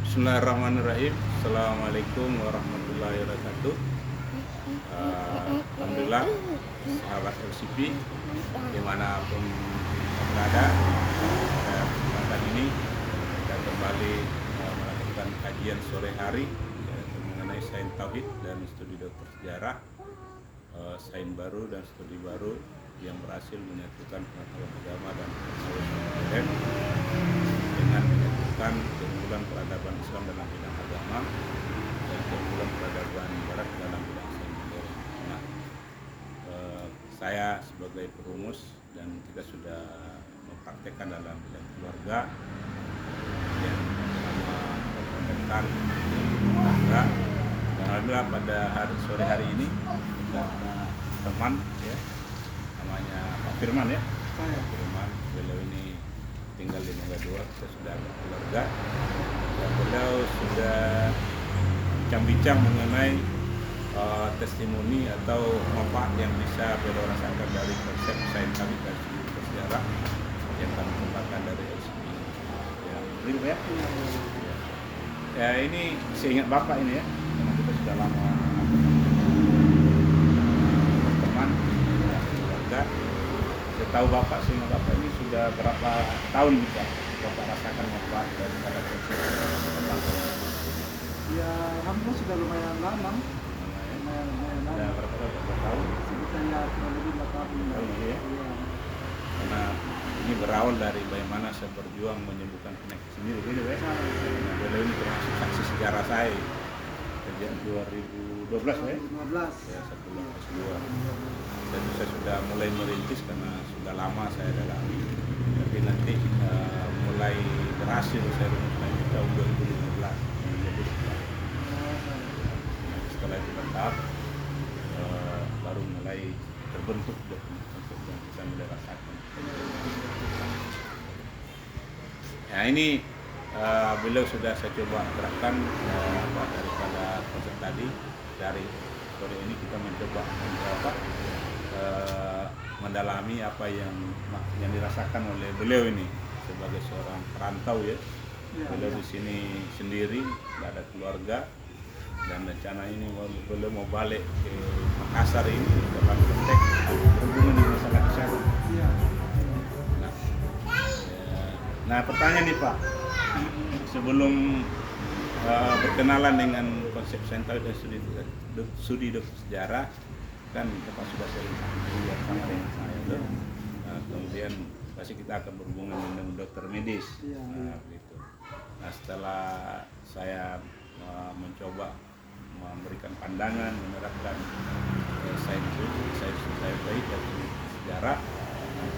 Bismillahirrahmanirrahim. Assalamualaikum warahmatullahi wabarakatuh. Alhamdulillah, sahabat LCP dimanapun berada, pada kesempatan ini kita kembali melakukan kajian sore hari mengenai sains tauhid dan studi dokter sejarah, sains baru dan studi baru yang berhasil menyatukan pengetahuan agama dan pengetahuan modern dengan menyatukan keunggulan peradaban Islam dalam bidang agama dan keunggulan peradaban Barat dalam bidang sains modern. Nah, saya sebagai perumus dan kita sudah mempraktekkan dalam bidang keluarga yang sama tentang tangga. Alhamdulillah pada sore hari ini kita ada teman ya, namanya Pak Firman ya. Pak Firman, beliau ini tinggal di Mangga 2, kita sudah berkeluarga dan beliau sudah bincang-bincang mengenai testimoni atau manfaat yang bisa beliau rasakan dari konsep sains tauhid dan studi bersejarah yang kami kembangkan dari LCP. Ya, begitu ya. Ya, ini saya ingat Bapak ini ya, karena kita sudah lama berteman dan keluarga. Saya tahu Bapak, sehingga Bapak ini sudah berapa tahun bisa Bapak rasakan manfaat daripada konsep tentang ya, alhamdulillah sudah lumayan lama. Lumayan ada lama. berapa tahun? Sekitar ya kurang lebih 2 tahun. Ya. Iya. Karena ini berawal dari bagaimana saya berjuang menyembuhkan penyakit sendiri gitu ya. Nah, beliau ini termasuk saksi sejarah saya sejak 2012 ya. 2012. Ya, sebelum S2. Dan saya sudah mulai merintis karena sudah lama saya dalami. Tapi nanti mulai berhasil saya rumuskan di tahun 2015 menjadi tetap. Setelah itu tetap baru mulai terbentuk konsep yang kita mulai rasakan. Nah ini beliau sudah saya coba terapkan daripada konsep tadi. Dari sore ini kita mencoba mendalami apa yang dirasakan oleh beliau ini sebagai seorang perantau ya. Beliau di sini sendiri, tidak ada keluarga, dan rencana ini beliau mau balik ke Makassar ini dalam konteks berhubungan dengan masalah kesehatan. Nah, pertanyaan nih Pak, sebelum berkenalan dengan konsep sains tauhid dan studi dokter sejarah, kan Bapak sudah sering kuliah sama dengan saya, kemudian pasti kita akan berhubungan dengan dokter medis. Begitu. Nah, setelah saya mencoba memberikan pandangan, menerapkan sains tauhid dan sejarah,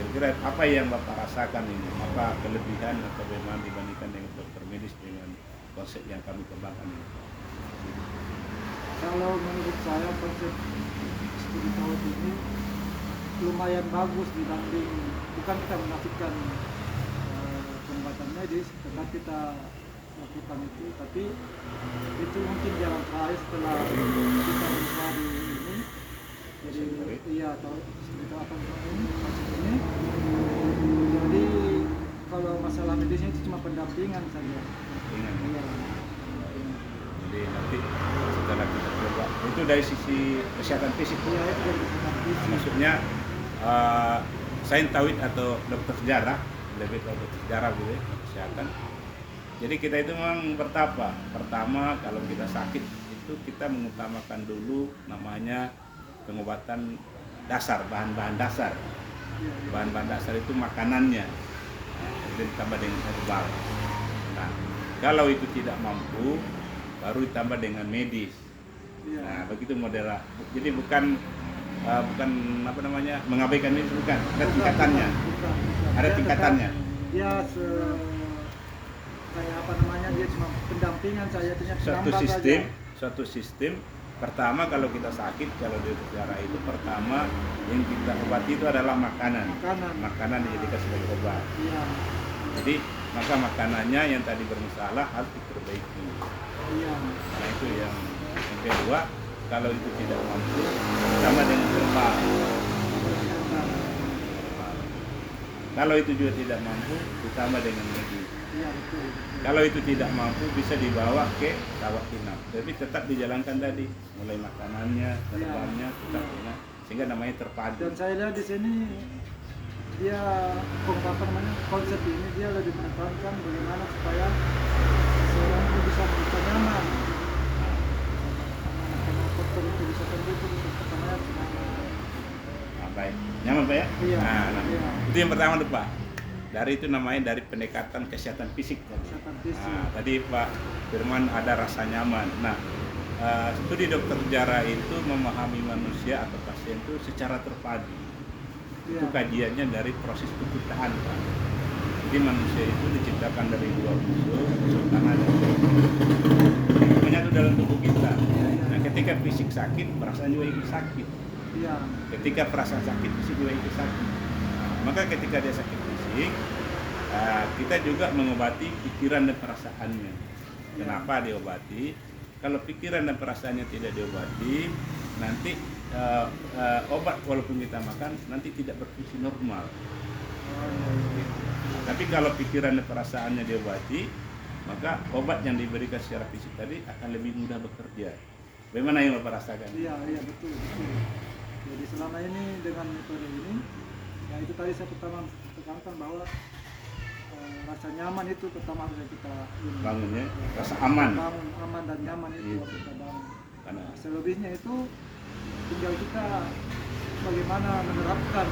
kira-kira apa yang Bapak rasakan ini? Apa kelebihan atau bagaimana dibandingkan dengan dokter medis dengan konsep yang kami kembangkan ini? Kalau menurut saya konsep studi tauhid ini lumayan bagus dibanding, bukan kita menafikan pengobatan medis, tetapi kita lakukan itu, tapi itu mungkin jalan terakhir setelah kita berusaha di ini. Jadi iya, tahu itu apa ini konsep ini. Jadi kalau masalah medisnya itu cuma pendampingan saja. Iya. Jadi nanti setelah kita coba itu dari sisi kesehatan fisik. Iya, itu dari kesehatan fisik. Maksudnya sains tauhid atau dokter sejarah, lebih ke dokter sejarah gitu ya, kesehatan. Jadi kita itu memang pertama kalau kita sakit itu kita mengutamakan dulu namanya pengobatan dasar, bahan-bahan dasar. Bahan-bahan dasar itu makanannya, kemudian ditambah dengan herbal. Nah, kalau itu tidak mampu, baru ditambah dengan medis. Nah, begitu modelnya. Jadi bukan apa namanya, mengabaikan medis, bukan. Ada tingkatannya. Bukan. Ada tingkatannya. Ya, kayak apa namanya, dia cuma pendampingan saja, Suatu sistem. Pertama kalau kita sakit, kalau di sejarah itu pertama yang kita obati itu adalah makanan dijadikan sebagai obat. Iya. Jadi maka makanannya yang tadi bermasalah harus diperbaiki. Iya. Karena itu yang kedua, kalau itu tidak mampu, sama dengan herbal. Kalau itu juga tidak mampu, ditambah dengan medis. Iya betul. Betul. Kalau itu tidak mampu, bisa dibawa ke rawat inap. Tapi tetap dijalankan tadi, mulai makanannya, terbangnya, tetap enak, sehingga namanya terpadu. Dan saya lihat di sini dia apa namanya konsep ini dia lebih menekankan bagaimana supaya seorang itu bisa merasa nyaman. Karena faktor itu bisa pendukung untuk pertama nyaman. Nah, baik, nyaman Pak ya? Iya. Nah, Iya. itu yang pertama tuh Pak. Dari itu namanya dari pendekatan kesehatan fisik tadi. Kesehatan fisik. Nah, tadi Pak Firman ada rasa nyaman. Nah, studi dokter sejarah itu memahami manusia atau pasien itu secara terpadu. Itu Iya. kajiannya dari proses penciptaan Pak. Jadi manusia itu diciptakan dari dua unsur tanah dan air. Menyatu dalam tubuh kita. Nah, ketika fisik sakit, perasaan juga ikut sakit. Iya. Ketika perasaan sakit, fisik juga ikut sakit. Maka ketika dia sakit fisik, kita juga mengobati pikiran dan perasaannya. Kenapa diobati? Kalau pikiran dan perasaannya tidak diobati, nanti obat walaupun kita makan nanti tidak berfungsi normal. Tapi kalau pikiran dan perasaannya diobati, maka obat yang diberikan secara fisik tadi akan lebih mudah bekerja. Bagaimana yang Bapak rasakan? Iya, iya betul, betul. Jadi selama ini dengan metode ini, ya itu tadi saya pertama tekankan bahwa rasa nyaman itu pertama harus kita bangun ya, rasa aman. Bangun aman dan nyaman itu Iya. harus kita bangun. Karena Nah, selebihnya itu tinggal kita bagaimana menerapkan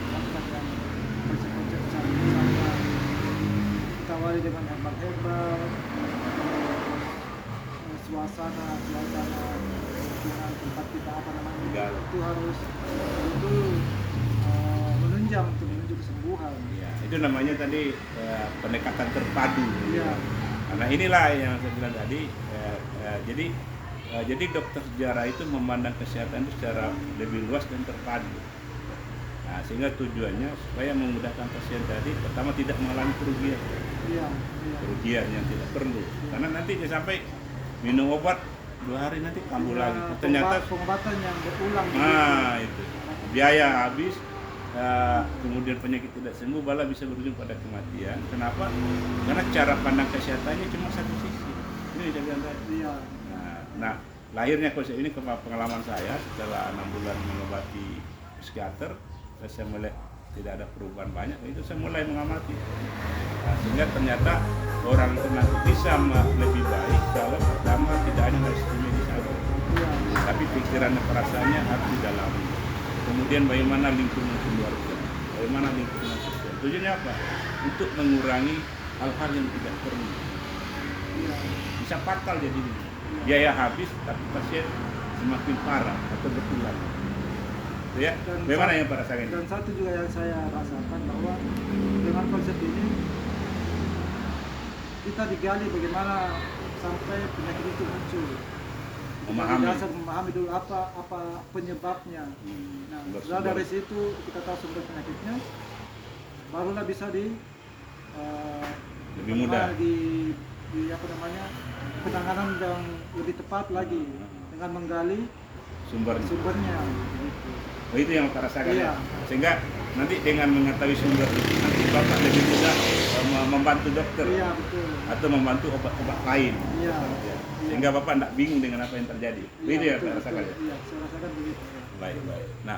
yang konsep-konsep misalnya kita awali dengan herbal, suasana lingkungan tempat kita apa namanya Tinggal. itu harus itu menunjang untuk menuju kesembuhan. ya, itu namanya tadi pendekatan terpadu. Iya. Karena inilah yang saya bilang tadi. Jadi dokter sejarah itu memandang kesehatan itu secara lebih luas dan terpadu. Nah, sehingga tujuannya supaya memudahkan pasien tadi, pertama tidak mengalami kerugian. Iya, iya. Kerugian yang tidak perlu. Karena nanti dia sampai minum obat 2 hari nanti kambuh Iya, lagi. Ternyata pengobatan yang berulang. itu biaya habis, kemudian penyakit tidak sembuh, malah bisa berujung pada kematian. Kenapa? Karena cara pandang kesehatannya cuma satu sisi. Ini saya bilang tadi. Iya. Nah, lahirnya konsep ini pengalaman saya setelah 6 bulan mengobati psikiater, saya melihat tidak ada perubahan banyak, itu saya mulai mengamati. Nah, sehingga ternyata orang itu nanti bisa lebih baik kalau pertama tidak hanya dari sisi medis saja, Iya. tapi pikiran dan perasaannya harus didalami. Kemudian bagaimana lingkungan keluarga, bagaimana lingkungan sosial. Tujuannya apa? Untuk mengurangi hal-hal yang tidak perlu. Iya. Bisa fatal jadinya. Biaya habis, tapi pasien semakin parah atau berulang. Ya, Dan bagaimana yang Pak rasakan? Dan satu juga yang saya rasakan bahwa dengan konsep ini kita digali bagaimana sampai penyakit itu muncul. Memahami. Dasar memahami dulu apa penyebabnya. Nah, setelah dari situ kita tahu sumber penyakitnya, barulah bisa lebih mudah di apa namanya penanganan yang lebih tepat lagi dengan menggali sumbernya. Oh, itu yang Pak rasakan Iya. ya. Sehingga nanti dengan mengetahui sumber itu nanti Bapak lebih mudah membantu dokter. Iya betul. Atau membantu obat-obat lain. Iya. Ya. Sehingga Bapak tidak bingung dengan apa yang terjadi. Iya, Itu yang betul, Pak rasakan ya. Iya, saya rasakan begitu. Ya. Baik. Nah,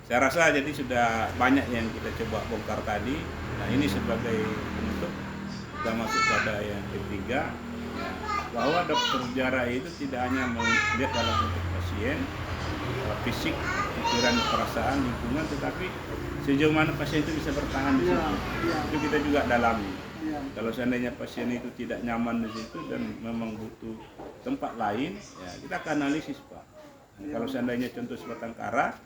saya rasa jadi sudah banyak yang kita coba bongkar tadi. Nah, ini sebagai penutup kita masuk pada yang ketiga, ya, bahwa dokter sejarah itu tidak hanya melihat dalam bentuk pasien, fisik, pikiran, perasaan, lingkungan, tetapi sejauh mana pasien itu bisa bertahan di situ. Iya. Itu kita juga dalami. Iya. Kalau seandainya pasien itu tidak nyaman di situ dan memang butuh tempat lain, ya kita akan analisis Pak. Nah, kalau seandainya contoh sebatang kara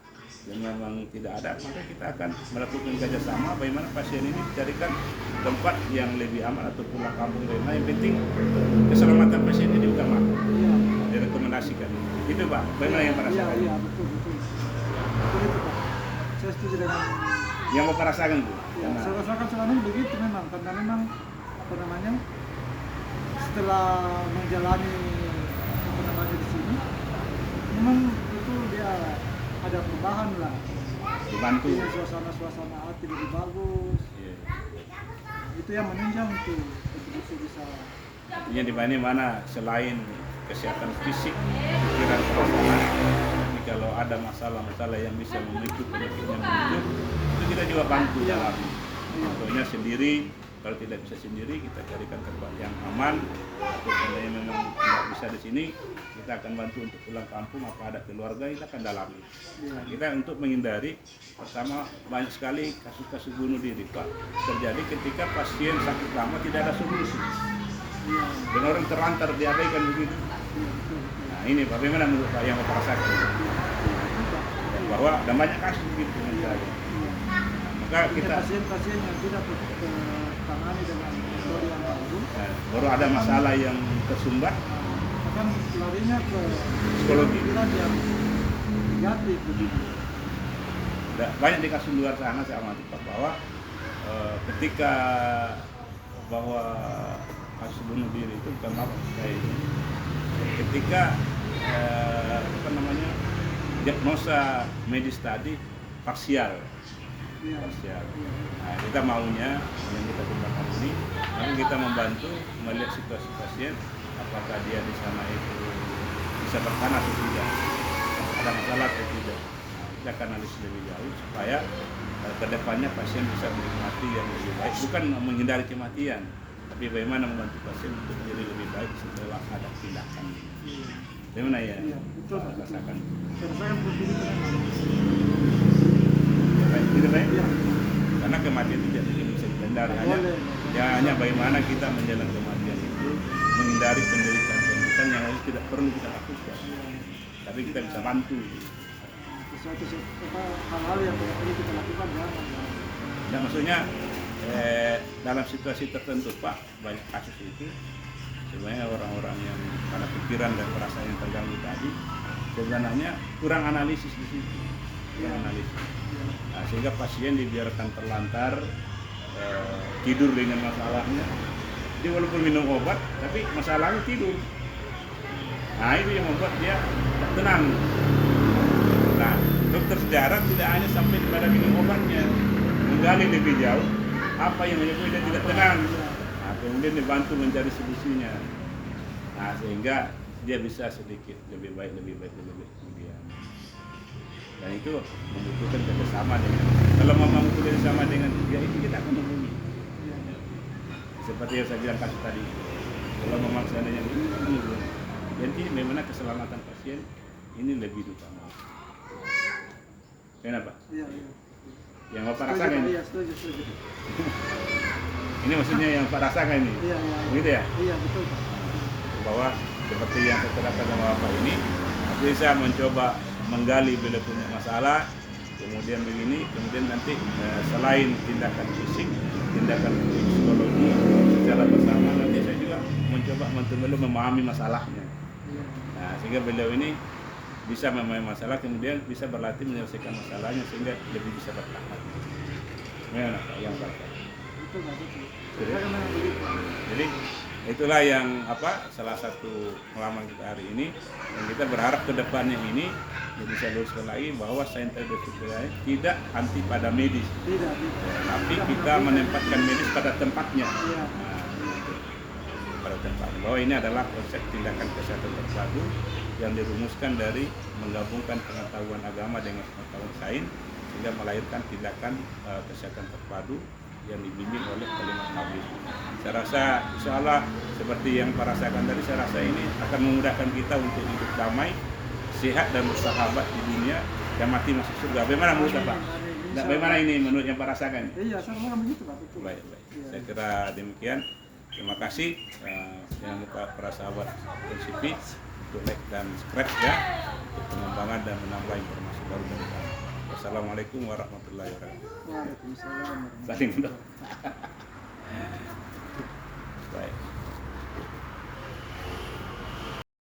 yang memang tidak ada, maka kita akan melakukan kerjasama bagaimana pasien ini dicarikan tempat yang lebih aman atau pulang kampung lain. Yang penting keselamatan pasien ini diutamakan. Iya. Direkomendasikan. Itu Pak. Bagaimana yang Pak rasakan? Iya, betul. Betul itu Pak. Saya setuju dengan Yang Bapak rasakan tuh. ya, saya rasakan selama ini begitu memang, karena memang apa namanya setelah menjalani apa namanya di sini, memang itu dia ada perubahan lah. Dibantu. Suasana hati lebih bagus. Iya. itu yang menunjang itu kontribusi bisa. Artinya di mana selain kesehatan fisik, pikiran, perasaan, tapi kalau ada masalah-masalah yang bisa memicu penyakitnya muncul, itu kita juga bantu dalam. Contohnya sendiri, kalau tidak bisa sendiri kita carikan tempat yang aman. Atau seandainya memang tidak bisa di sini, kita akan bantu untuk pulang kampung. Apa ada keluarga kita akan dalami. Nah, kita untuk menghindari, pertama banyak sekali kasus-kasus bunuh diri Pak terjadi ketika pasien sakit lama tidak ada solusi. Dan orang terlantar diabaikan begitu. Nah ini bagaimana menurut Pak yang Bapak rasakan? Bahwa ada banyak kasus begitu misalnya. Maka kita pasien-pasien yang tidak tertangani dengan metode yang baru ada masalah yang tersumbat, akan larinya ke psikologi yang negatif begitu. Banyak di kasus luar sana saya amati Pak bahwa ketika bahwa kasus bunuh diri itu bukan apa kayak ini. Ketika diagnosa medis tadi parsial. Nah, kita maunya yang kita gunakan ini, namun kita membantu melihat situasi pasien, apakah dia di sana itu bisa bertahan atau tidak, ada masalah atau tidak. Nah, kita akan analisis lebih jauh supaya ke depannya pasien bisa menikmati yang lebih baik, bukan menghindari kematian, tapi bagaimana membantu pasien untuk menjadi lebih baik setelah ada tindakan. Bagaimana ya? Betul. Rasakan. Saya rasakan begini Gitu baik? Ya. Karena kematian tidak bisa dihindari, hanya bagaimana kita menjalankan kematian itu menghindari penderitaan yang harus tidak perlu kita lakukan, tapi kita bisa bantu. Sesuatu hal-hal yang perlu kita lakukan jangan. Nah, maksudnya dalam situasi tertentu Pak banyak kasus itu sebenarnya orang-orang yang karena pikiran dan perasaan yang terganggu tadi sebenarnya kurang analisis di situ. Nah, sehingga pasien dibiarkan terlantar tidur dengan masalahnya. Dia walaupun minum obat tapi masalahnya tidur. Nah itu yang membuat dia tak tenang. Nah dokter sejarah tidak hanya sampai pada minum obatnya, menggali lebih jauh apa yang menyebabkan dia tidak tenang. Nah, kemudian dibantu mencari solusinya. Nah sehingga dia bisa sedikit lebih baik kemudian. Dan itu membutuhkan kerjasama dengan, kalau memang kerjasama dengan dia itu kita akan menghubungi. Seperti yang saya bilang kasus tadi, kalau memang seandainya ini kita akan menghubungi. Jadi bagaimana keselamatan pasien ini lebih utama. Kenapa? Iya. Yang Bapak rasakan ini? Iya, setuju. Ini maksudnya yang Pak rasakan ini? Iya. Begitu ya? Iya, betul. Bahwa seperti yang saya terapkan sama Bapak ini, bisa mencoba menggali bila punya masalah, kemudian begini, kemudian nanti selain tindakan fisik, tindakan psikologi secara bersama, nanti saya juga mencoba memahami masalahnya. Nah, sehingga beliau ini bisa memahami masalah, kemudian bisa berlatih menyelesaikan masalahnya sehingga lebih bisa bertahan. Gimana Pak? Yang Pak? Jadi itulah yang salah satu pengalaman kita hari ini, dan kita berharap ke depannya ini jadi saya luruskan lagi bahwa sains interdisipliner tidak anti pada medis, tapi kita menempatkan medis pada tempatnya. Pada tempatnya, bahwa ini adalah konsep tindakan kesehatan terpadu yang dirumuskan dari menggabungkan pengetahuan agama dengan pengetahuan sains sehingga melahirkan tindakan kesehatan terpadu yang dibimbing oleh kalimat tauhid. Saya rasa insya Allah seperti yang Pak rasakan tadi, saya rasa ini akan memudahkan kita untuk hidup damai, sehat dan bersahabat di dunia dan mati masuk surga. Bagaimana menurut Pak? Bagaimana ini menurut yang Pak rasakan? Iya, sama begitu Pak. Betul. Baik. Saya kira demikian. Terima kasih. Jangan lupa para sahabat LCP untuk like dan subscribe ya, untuk pengembangan dan menambah informasi baru dari kami. Wassalamualaikum warahmatullahi wabarakatuh. Waalaikumsalam warahmatullahi Saling wabarakatuh. Baik.